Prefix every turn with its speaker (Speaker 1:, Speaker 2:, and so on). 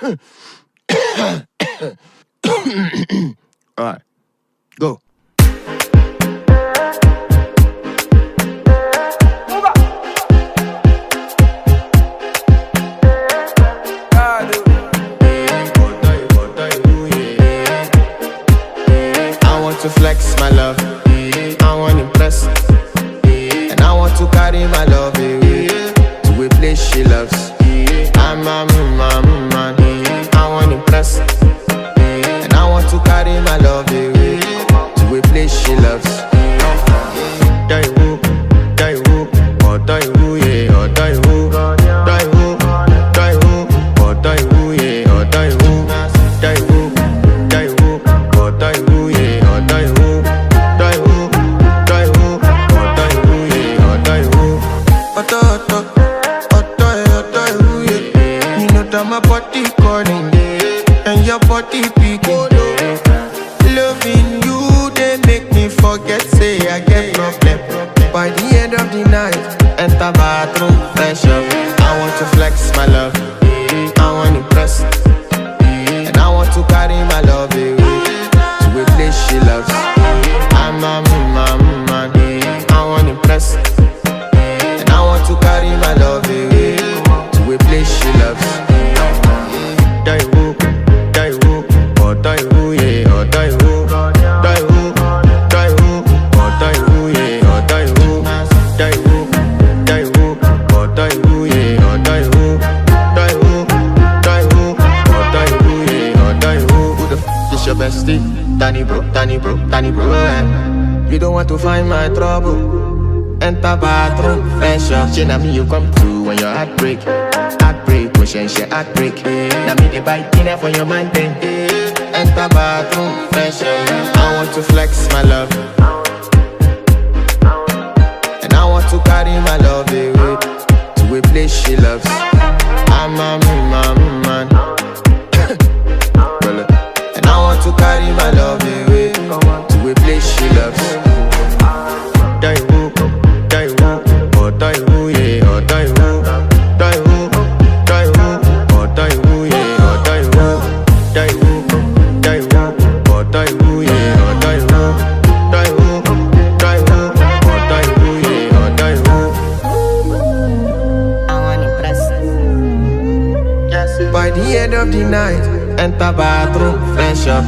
Speaker 1: Alright, go. I want to flex my love, I want to impress, and I want to carry my love away to a place she loves. I'm a man, I want to impress, and I want to carry my love away to a place she loves. Die woo, oh die woo, yeah, oh die woo, die woo, oh die woo, yeah, oh die woo, die woo, oh die woo, yeah, oh die woo, die woo, oh die woo, yeah, oh die woo. Oh, yeah. You know that my body calling, and your body picking. Loving you, they make me forget, say I get problem. By the end of the night, enter bathroom, fresh up. I want to flex my love, I want to impress, and I want to carry my love away to a place she loves. I'm a man, I want to impress, and I want to carry my love away to a place she loves. Die woo, oh die woo, yeah, oh die woo, die woo, oh die woo, yeah, oh die woo, die woo, oh die woo, yeah, oh die woo, die woo, oh die woo, yeah, oh die woo. Who the f is your bestie? Danny bro, eh? You don't want to find my trouble. Enter bathroom, fresh up. She na me you come to when your heart break, pushing she heartbreak. Now me the bite dinner for your man thing. Enter bathroom, fresh up. I want to flex my love, and I want to carry my love away to a place she loves. I'm a man, and I want to carry my love away to a place she loves. Die woo, oh die woo, yeah, oh die woo, die woo, oh die woo, yeah, oh die woo, die woo, oh die woo, yeah, oh die woo, die woo, oh die woo, yeah, oh die woo.
Speaker 2: I want to impress.
Speaker 1: By the end of the night, enter bathroom, fresh up.